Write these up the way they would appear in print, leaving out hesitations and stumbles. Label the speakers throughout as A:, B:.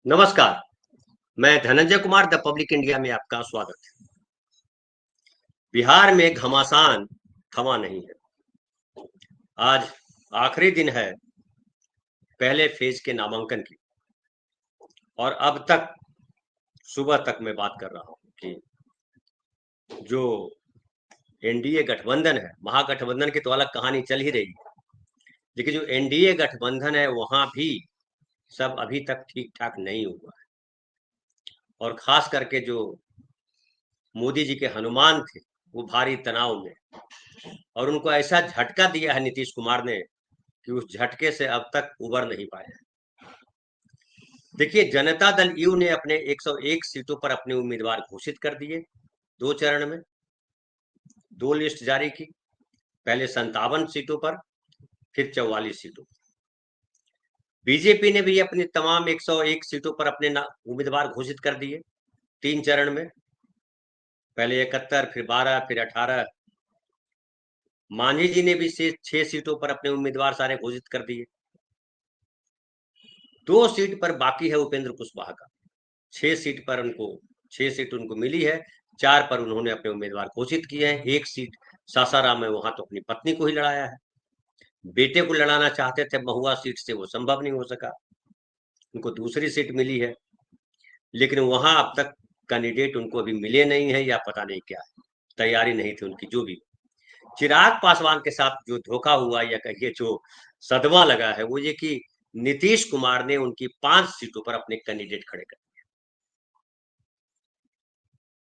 A: नमस्कार। मैं Dhananjay Kumar the public India में आपका स्वागत है। बिहार में घमासान थमा नहीं है। आज आखिरी दिन है पहले फेज के नामांकन की, और अब तक सुबह तक मैं बात कर रहा हूं कि जो एनडीए गठबंधन है, महागठबंधन की तो अलग कहानी चल ही रही है, लेकिन जो एनडीए गठबंधन है वहां भी सब अभी तक ठीक ठाक नहीं हुआ है। और खास करके जो मोदी जी के हनुमान थे वो भारी तनाव में, और उनको ऐसा झटका दिया है नीतीश कुमार ने कि उस झटके से अब तक उबर नहीं पाए हैं। देखिए, जनता दल यू ने अपने 101 सीटों पर अपने उम्मीदवार घोषित कर दिए। 2 चरण में 2 लिस्ट जारी की, पहले 57 सीटों पर, फिर 44 सीटों पर। बीजेपी ने भी अपनी तमाम 101 सीटों पर अपने उम्मीदवार घोषित कर दिए 3 चरण में, पहले 71, फिर 12, फिर 18। मांझी जी ने भी 6 सीटों पर अपने उम्मीदवार सारे घोषित कर दिए। 2 सीट पर बाकी है उपेंद्र कुशवाहा का। 6 सीट उनको मिली है, 4 पर उन्होंने अपने उम्मीदवार घोषित किए हैं। 1 सीट सासाराम में, वहां तो अपनी पत्नी को ही लड़ाया है। बेटे को लड़ाना चाहते थे महुआ सीट से, वो संभव नहीं हो सका। उनको दूसरी सीट मिली है, लेकिन वहां अब तक कैंडिडेट उनको अभी मिले नहीं है, या पता नहीं क्या है, तैयारी नहीं थी उनकी। जो भी चिराग पासवान के साथ जो धोखा हुआ, या कहिए जो सदमा लगा है, वो ये कि नीतीश कुमार ने उनकी 5 सीटों पर अपने कैंडिडेट खड़े कर,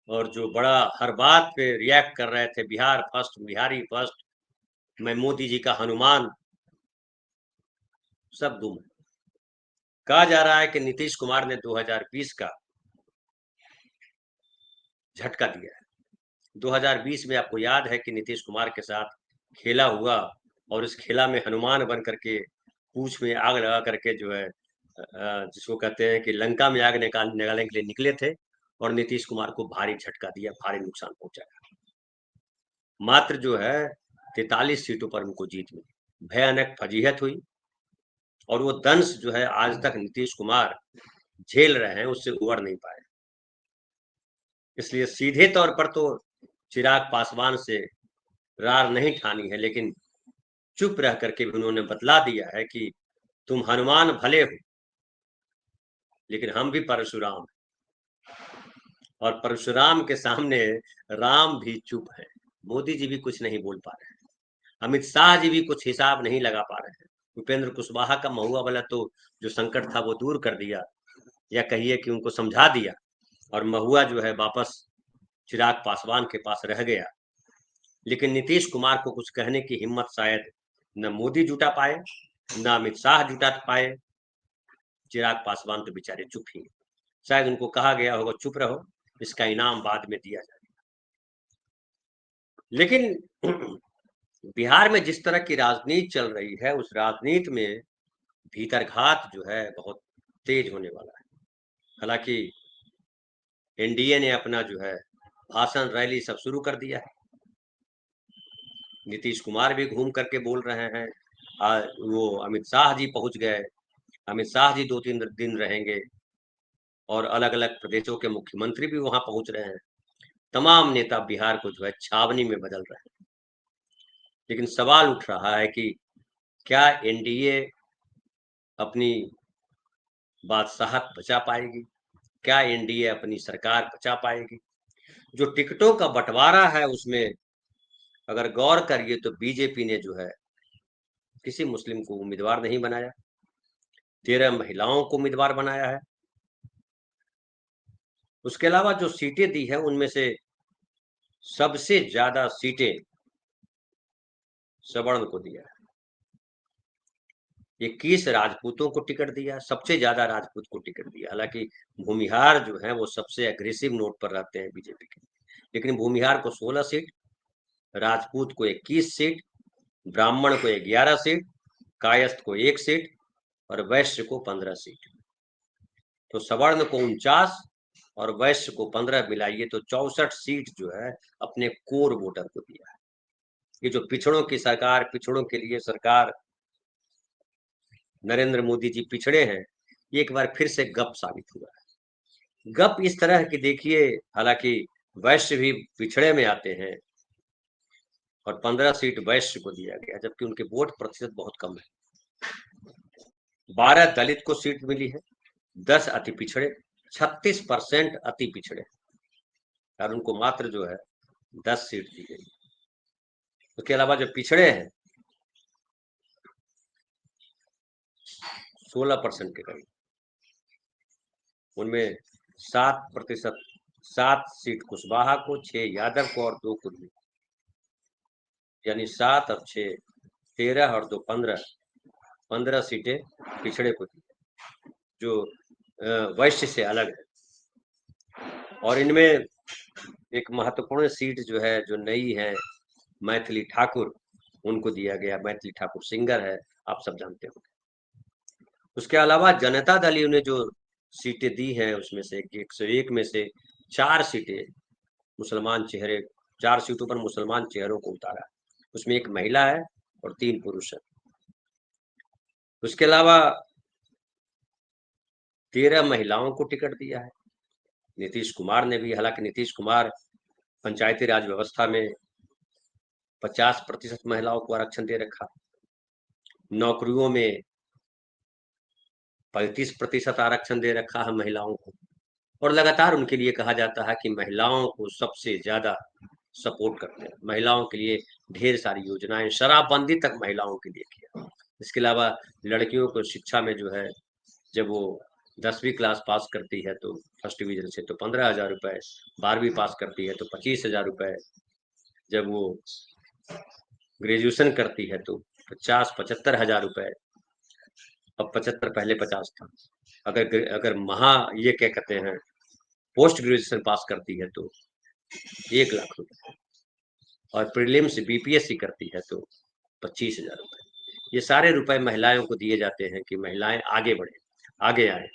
A: और जो बड़ा हर बात पे रिएक्ट कर रहे थे, बिहार फर्स्ट, बिहारी फर्स्ट, मैं मोदी जी का हनुमान, सब गुम है। कहा जा रहा है कि नीतीश कुमार ने 2020 का झटका दिया है। 2020 में आपको याद है कि नीतीश कुमार के साथ खेला हुआ, और इस खेला में हनुमान बन करके पूंछ में आग लगा करके जो है, जिसको कहते हैं कि लंका में आग निकालने के लिए निकले थे, और नीतीश कुमार को भारी झटका दिया, भारी नुकसान पहुंचाया। मात्र जो है 43 सीटों पर उनको जीत मिली, भयानक फजीहत हुई, और वो दंश जो है आज तक नीतीश कुमार झेल रहे हैं, उससे उबर नहीं पाए। इसलिए सीधे तौर पर तो चिराग पासवान से रार नहीं ठानी है, लेकिन चुप रह करके भी उन्होंने बतला दिया है कि तुम हनुमान भले हो, लेकिन हम भी परशुराम हैं, और परशुराम के सामने राम भी चुप है। मोदी जी भी कुछ नहीं बोल पा रहे हैं, अमित शाह जी भी कुछ हिसाब नहीं लगा पा रहे हैं। उपेंद्र कुशवाहा का महुआ वाला तो जो संकट था वो दूर कर दिया, या कहिए कि उनको समझा दिया, और महुआ जो है वापस चिराग पासवान के पास रह गया। लेकिन नीतीश कुमार को कुछ कहने की हिम्मत शायद न मोदी जुटा पाए, न अमित शाह जुटा पाए। चिराग पासवान तो बेचारे चुप ही हैं। शायद उनको कहा गया होगा चुप रहो, इसका इनाम बाद में दिया जाएगा। लेकिन बिहार में जिस तरह की राजनीति चल रही है, उस राजनीति में भीतरघात जो है बहुत तेज होने वाला है। हालांकि एनडीए ने अपना जो है भाषण, रैली सब शुरू कर दिया है। नीतीश कुमार भी घूम करके बोल रहे हैं। वो अमित शाह जी पहुंच गए, अमित शाह जी 2-3 दिन रहेंगे, और अलग अलग प्रदेशों के मुख्यमंत्री भी वहां पहुंच रहे हैं। तमाम नेता बिहार को जो है छावनी में बदल रहे हैं। लेकिन सवाल उठ रहा है कि क्या एनडीए अपनी बादशाहत बचा पाएगी? क्या एनडीए अपनी सरकार बचा पाएगी? जो टिकटों का बंटवारा है, उसमें अगर गौर करिए तो बीजेपी ने जो है किसी मुस्लिम को उम्मीदवार नहीं बनाया, 13 महिलाओं को उम्मीदवार बनाया है। उसके अलावा जो सीटें दी है, उनमें से सबसे ज्यादा सीटें सवर्ण को दिया है। 21 राजपूतों को टिकट दिया, सबसे ज्यादा राजपूत को टिकट दिया। हालांकि भूमिहार जो है वो सबसे एग्रेसिव नोट पर रहते हैं बीजेपी के, लेकिन भूमिहार को 16 सीट, राजपूत को 21 सीट, ब्राह्मण को 11 सीट, कायस्थ को 1 सीट, और वैश्य को 15 सीट। तो सवर्ण को 49 और वैश्य को 15 मिलाइए तो 64 सीट जो है अपने कोर वोटर को दिया है। ये जो पिछड़ों की सरकार, पिछड़ों के लिए सरकार, नरेंद्र मोदी जी पिछड़े हैं, ये एक बार फिर से गप साबित हुआ है। गप इस तरह कि देखिए, हालांकि वैश्य भी पिछड़े में आते हैं और 15 सीट वैश्य को दिया गया, जबकि उनके वोट प्रतिशत बहुत कम है। 12 दलित को सीट मिली है, 10 अति पिछड़े, 36% अति पिछड़े और उनको मात्र जो है 10 सीट दी गई। उसके अलावा जो पिछड़े हैं 16% के करीब, उनमें 7%, 7 सीट कुशवाहा को, 6 यादव को और 2 कुर्मी, यानी 7 और 6 13 और 2 15 सीटें पिछड़े को दी, जो वैश्य से अलग है। और इनमें एक महत्वपूर्ण सीट जो है, जो नई है, मैथिली ठाकुर, उनको दिया गया। मैथिली ठाकुर सिंगर है, आप सब जानते हो। उसके अलावा जनता दल ने जो सीटें दी हैं, उसमें से 101 में से 4 सीटें मुसलमान चेहरे, 4 सीटों पर मुसलमान चेहरों को उतारा। उसमें 1 महिला है और 3 पुरुष है। उसके अलावा 13 महिलाओं को टिकट दिया है। नीतीश कुमार ने भी, हालांकि नीतीश कुमार पंचायती राज व्यवस्था में 50% महिलाओं को आरक्षण दे रखा, नौकरियों में 35% आरक्षण दे रखा है महिलाओं को, और लगातार उनके लिए कहा जाता है कि महिलाओं को सबसे ज्यादा सपोर्ट करते हैं। महिलाओं के लिए ढेर सारी योजनाएं, शराबबंदी तक महिलाओं के लिए किया। इसके अलावा लड़कियों को शिक्षा में जो है, जब वो 10वीं क्लास पास करती है तो फर्स्ट डिवीजन से, तो 15,000 रुपए, 12वीं पास करती है तो 25,000 रुपए, जब वो ग्रेजुएशन करती है तो 75,000 रुपए। अब 75, पहले 50 था। अगर अगर ये क्या कहते हैं, पोस्ट ग्रेजुएशन पास करती है तो 1 लाख रुपए, और प्रीलिम्स बीपीएससी करती है तो 25,000 रुपए। ये सारे रुपए महिलाओं को दिए जाते हैं कि महिलाएं आगे बढ़े, आगे आए।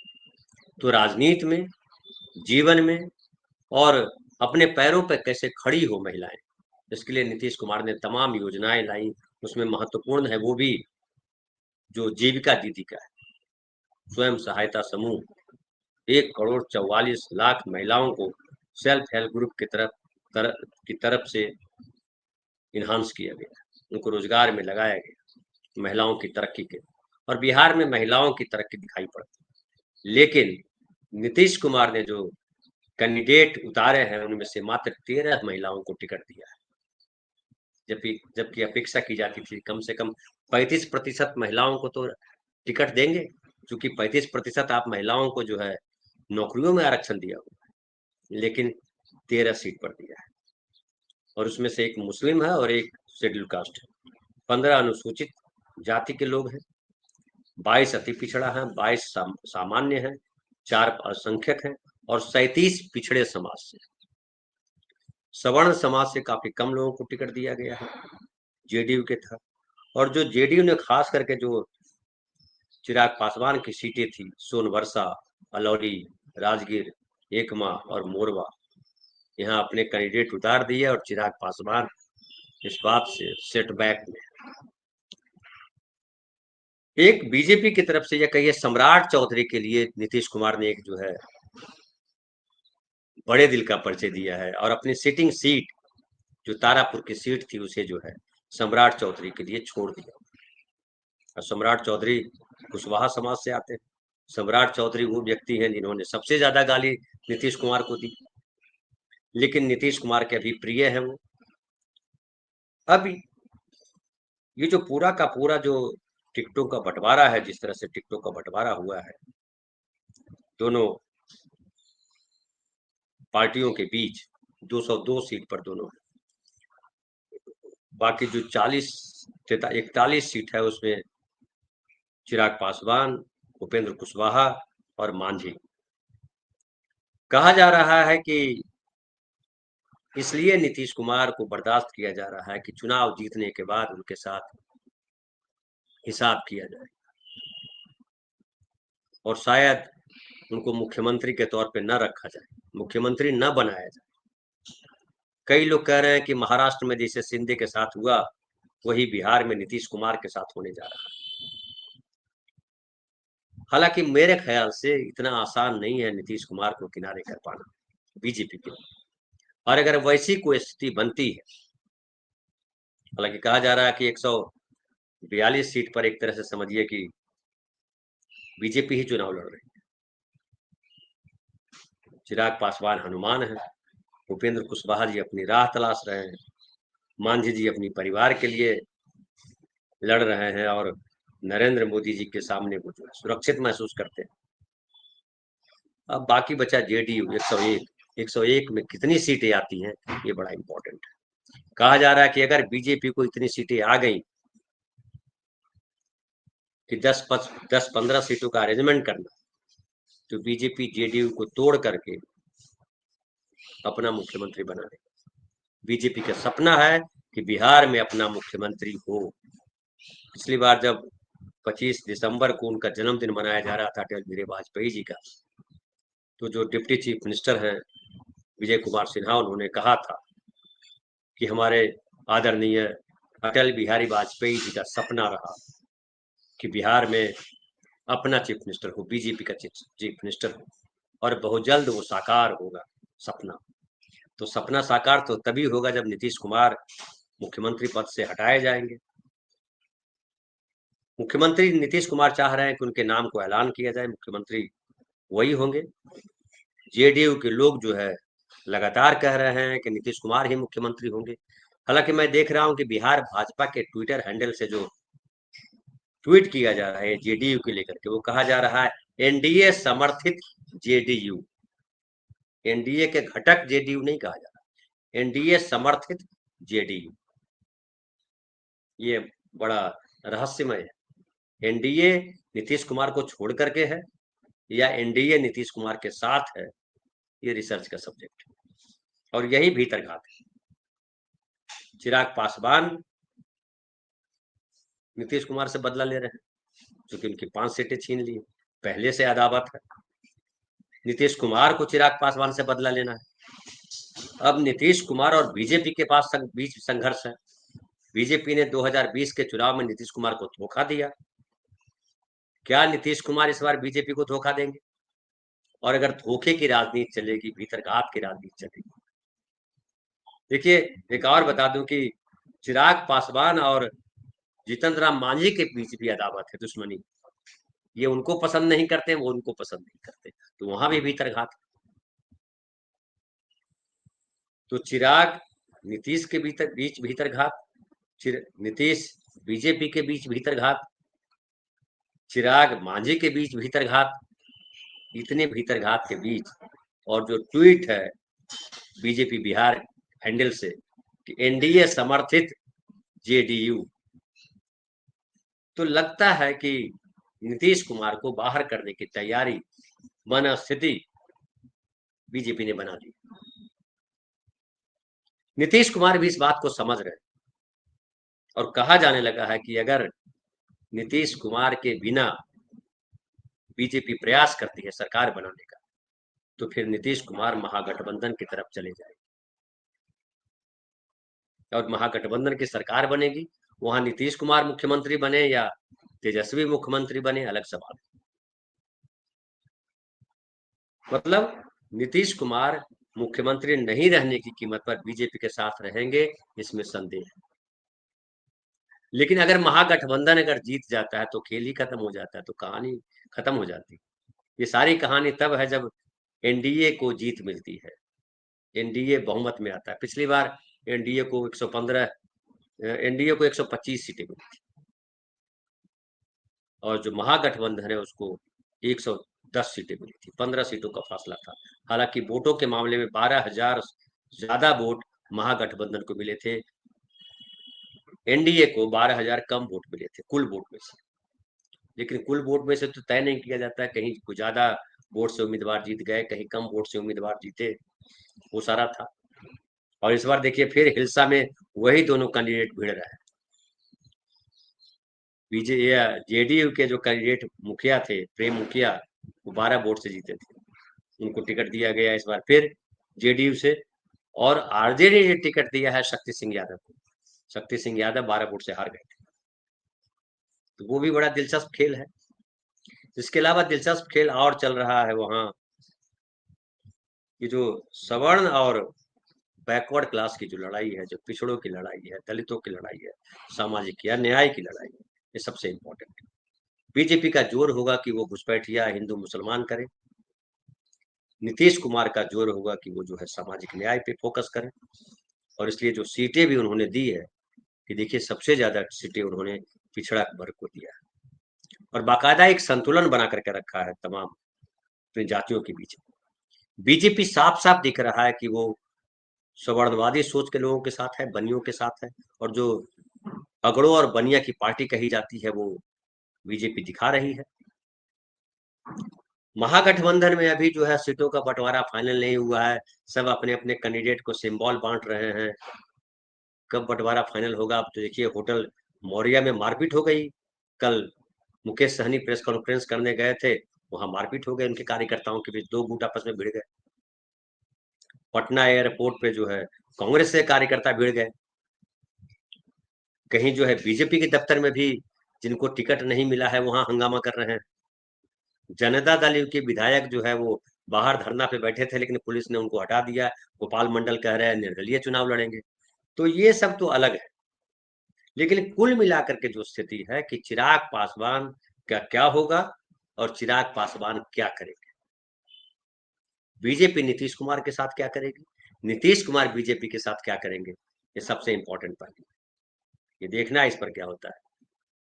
A: तो राजनीति में, जीवन में और अपने पैरों पर कैसे खड़ी हो महिलाएं, इसके लिए नीतीश कुमार ने तमाम योजनाएं लाई। उसमें महत्वपूर्ण है वो भी जो जीविका दीदी का है, स्वयं सहायता समूह, 1,44,00,000 महिलाओं को सेल्फ हेल्प ग्रुप की तरफ से इन्हांस किया गया, उनको रोजगार में लगाया गया, महिलाओं की तरक्की के। और बिहार में महिलाओं की तरक्की दिखाई पड़ती, लेकिन नीतीश कुमार ने जो कैंडिडेट उतारे हैं, उनमें से मात्र 13 महिलाओं को टिकट दिया है, जबकि अपेक्षा की जाती थी कम से कम 35% महिलाओं को तो टिकट देंगे, क्योंकि 35% आप महिलाओं को जो है नौकरियों में आरक्षण दिया हुआ है, लेकिन 13 सीट पर दिया है। और उसमें से 1 मुस्लिम है और 1 शेड्यूल कास्ट है, 15 अनुसूचित जाति के लोग हैं, 22 अति पिछड़ा है, 22 सामान्य है, 4 अल्पसंख्यक हैं और 37 पिछड़े समाज से। सवर्ण समाज से काफी कम लोगों को टिकट दिया गया है, जेडीयू के था। और जो जेडीयू ने खास करके जो चिराग पासवान की सीटें थी, सोनवर्षा, अलौली, राजगीर, एकमा और मोरवा, यहाँ अपने कैंडिडेट उतार दिए और चिराग पासवान इस बात से सेटबैक में। एक बीजेपी की तरफ से, या कहिए सम्राट चौधरी के लिए, नीतीश कुमार ने एक जो है बड़े दिल का परिचय दिया है और अपनी सिटिंग सीट, जो तारापुर की सीट थी, उसे जो है सम्राट चौधरी के लिए छोड़ दिया। और सम्राट चौधरी कुशवाहा समाज से आते हैं। सम्राट चौधरी वो व्यक्ति हैं जिन्होंने सबसे ज्यादा गाली नीतीश कुमार को दी, लेकिन नीतीश कुमार के अभी प्रिय है वो। अब ये जो पूरा का पूरा जो टिकटों का बंटवारा है, जिस तरह से टिकटों का बंटवारा हुआ है दोनों पार्टियों के बीच, 202 सीट पर दोनों, बाकी जो 41 सीट है उसमें चिराग पासवान, उपेंद्र कुशवाहा और मांझी। कहा जा रहा है कि इसलिए नीतीश कुमार को बर्दाश्त किया जा रहा है कि चुनाव जीतने के बाद उनके साथ हिसाब किया जाए और शायद उनको मुख्यमंत्री के तौर पे न रखा जाए, मुख्यमंत्री न बनाया जाए। कई लोग कह रहे हैं कि महाराष्ट्र में जैसे शिंदे के साथ हुआ, वही बिहार में नीतीश कुमार के साथ होने जा रहा है। हालांकि मेरे ख्याल से इतना आसान नहीं है नीतीश कुमार को किनारे कर पाना बीजेपी के। और अगर वैसी कोई स्थिति बनती है, हालांकि कहा जा रहा है कि 142 सीट पर एक तरह से समझिए कि बीजेपी ही चुनाव लड़ रही है। चिराग पासवान हनुमान है, भूपेंद्र कुशवाहा जी अपनी राह तलाश रहे हैं, मांझी जी अपनी परिवार के लिए लड़ रहे हैं, और नरेंद्र मोदी जी के सामने वो जो है सुरक्षित महसूस करते हैं। अब बाकी बचा जेडीयू 101 में कितनी सीटें आती हैं, ये बड़ा इंपॉर्टेंट है। कहा जा रहा है कि अगर बीजेपी को इतनी सीटें आ गई कि 10-15 सीटों का अरेंजमेंट करना, तो बीजेपी जेडीयू को तोड़ करके अपना मुख्यमंत्री बना देगा। बीजेपी का सपना है कि बिहार में अपना मुख्यमंत्री हो। पिछली बार जब 25 दिसंबर को उनका जन्मदिन मनाया जा रहा था अटल बिहारी वाजपेयी जी का, तो जो डिप्टी चीफ मिनिस्टर हैं विजय कुमार सिन्हा, उन्होंने कहा था कि हमारे आदरणीय अटल बिहारी वाजपेयी जी का सपना रहा कि बिहार में अपना चीफ मिनिस्टर हो, बीजेपी का चीफ मिनिस्टर हो, और बहुत जल्द वो साकार होगा सपना। तो सपना साकार तो तभी होगा जब नीतीश कुमार मुख्यमंत्री पद से हटाए जाएंगे। मुख्यमंत्री नीतीश कुमार चाह रहे हैं कि उनके नाम को ऐलान किया जाए, मुख्यमंत्री वही होंगे। जेडीयू के लोग जो है लगातार कह रहे हैं कि नीतीश कुमार ही मुख्यमंत्री होंगे। हालांकि मैं देख रहा हूं कि बिहार भाजपा के ट्विटर हैंडल से जो ट्वीट किया जा रहा है जेडीयू के लेकर के, वो कहा जा रहा है एनडीए समर्थित जेडीयू। एनडीए के घटक जेडीयू नहीं कहा जा रहा, एनडीए समर्थित जेडीयू। ये बड़ा रहस्यमय है। एनडीए नीतीश कुमार को छोड़ करके है या एनडीए नीतीश कुमार के साथ है, ये रिसर्च का सब्जेक्ट है, और यही भीतरघात है। चिराग पासवान नीतीश कुमार से बदला ले रहे हैं, क्योंकि उनकी 5 सीटें छीन ली, पहले से अदावत है। नीतीश कुमार को चिराग पासवान से बदला लेना है। अब नीतीश कुमार और बीजेपी के पास बीच संघर्ष है। बीजेपी ने 2020 के चुनाव में नीतीश कुमार को धोखा दिया। क्या नीतीश कुमार इस बार बीजेपी को धोखा देंगे? और अगर धोखे की राजनीति चलेगी, भीतरघात की राजनीति चलेगी। देखिए, एक और बता दूं कि चिराग पासवान और जीतन राम मांझी के बीच भी अदावत है, दुश्मनी। ये उनको पसंद नहीं करते, वो उनको पसंद नहीं करते, तो वहां भी भीतरघात। तो चिराग नीतीश के बीच भीतरघात, नीतीश बीजेपी के बीच भीतरघात, चिराग मांझी के बीच भीतरघात। इतने भीतरघात के बीच और जो ट्वीट है बीजेपी बिहार हैंडल से कि एनडीए समर्थित जेडीयू, तो लगता है कि नीतीश कुमार को बाहर करने की तैयारी, मन स्थिति बीजेपी ने बना ली। नीतीश कुमार भी इस बात को समझ रहे हैं, और कहा जाने लगा है कि अगर नीतीश कुमार के बिना बीजेपी प्रयास करती है सरकार बनाने का, तो फिर नीतीश कुमार महागठबंधन की तरफ चले जाएंगे, और महागठबंधन की सरकार बनेगी। वहां नीतीश कुमार मुख्यमंत्री बने या तेजस्वी मुख्यमंत्री बने, अलग सवाल। मतलब नीतीश कुमार मुख्यमंत्री नहीं रहने की कीमत पर बीजेपी के साथ रहेंगे, इसमें संदेह है। लेकिन अगर महागठबंधन अगर जीत जाता है तो खेल ही खत्म हो जाता है, तो कहानी खत्म हो जाती है। ये सारी कहानी तब है जब एनडीए को जीत मिलती है, एनडीए बहुमत में आता है। पिछली बार एनडीए को 115, एनडीए को 125 सीटें मिली थी, और जो महागठबंधन है उसको 110 सीटें मिली थी, 15 सीटों का फासला था। हालांकि वोटों के मामले में 12,000 ज्यादा वोट महागठबंधन को मिले थे, एनडीए को 12,000 कम वोट मिले थे कुल वोट में से। लेकिन कुल वोट में से तो तय नहीं किया जाता है, कहीं कुछ ज्यादा वोट से उम्मीदवार जीत गए, कहीं कम वोट से उम्मीदवार जीते, वो सारा था। और इस बार देखिए फिर हिलसा में वही दोनों कैंडिडेट भिड़ रहे हैं। जेडीयू के जो कैंडिडेट मुखिया थे, प्रेम मुखिया, वो 12 वोट से जीते थे, उनको टिकट दिया गया इस बार फिर जेडीयू से। और आरजेडी ने टिकट दिया है शक्ति सिंह यादव को। शक्ति सिंह यादव 12 वोट से हार गए थे, तो वो भी बड़ा दिलचस्प खेल है। इसके अलावा दिलचस्प खेल और चल रहा है वहाँ, कि जो सवर्ण और बैकवर्ड क्लास की जो लड़ाई है, जो पिछड़ों की लड़ाई है, दलितों की लड़ाई है, सामाजिक या न्याय की लड़ाई है, ये सबसे इम्पोर्टेंट है। बीजेपी का जोर होगा कि वो घुसपैठिया हिंदू मुसलमान करे। नीतीश कुमार का जोर होगा कि वो जो है सामाजिक न्याय पे फोकस करें। और इसलिए जो सीटें भी उन्होंने दी है, कि देखिए सबसे ज्यादा सीटें उन्होंने पिछड़ा वर्ग को दिया है, और बाकायदा एक संतुलन बना करके रखा है तमाम अपनी जातियों के बीच। बीजेपी साफ साफ दिख रहा है कि वो सवर्णवादी सोच के लोगों के साथ है, बनियों के साथ है, और जो अगड़ों और बनिया की पार्टी कही जाती है वो बीजेपी दिखा रही है। महागठबंधन में अभी जो है सीटों का बंटवारा फाइनल नहीं हुआ है, सब अपने अपने कैंडिडेट को सिंबल बांट रहे हैं। कब बंटवारा फाइनल होगा? अब तो देखिए, होटल मौर्या में मारपीट हो गई कल। मुकेश सहनी प्रेस कॉन्फ्रेंस करने गए थे, वहां मारपीट हो गई, उनके कार्यकर्ताओं के बीच दो गुट आपस में भिड़ गए। पटना एयरपोर्ट पे जो है कांग्रेस से कार्यकर्ता भिड़ गए। कहीं जो है बीजेपी के दफ्तर में भी जिनको टिकट नहीं मिला है वहां हंगामा कर रहे हैं। जनता दल के विधायक जो है वो बाहर धरना पे बैठे थे, लेकिन पुलिस ने उनको हटा दिया। गोपाल मंडल कह रहे हैं निर्दलीय चुनाव लड़ेंगे। तो ये सब तो अलग है, लेकिन कुल मिलाकर के जो स्थिति है कि चिराग पासवान का क्या होगा और चिराग पासवान क्या करेंगे, बीजेपी नीतीश कुमार के साथ क्या करेगी, नीतीश कुमार बीजेपी के साथ क्या करेंगे, ये सबसे इंपॉर्टेंट पहलू। ये देखना है इस पर क्या होता है।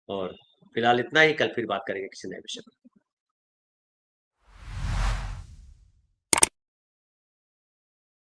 A: और फिलहाल इतना ही, कल फिर बात करेंगे किसी नए विषय पर।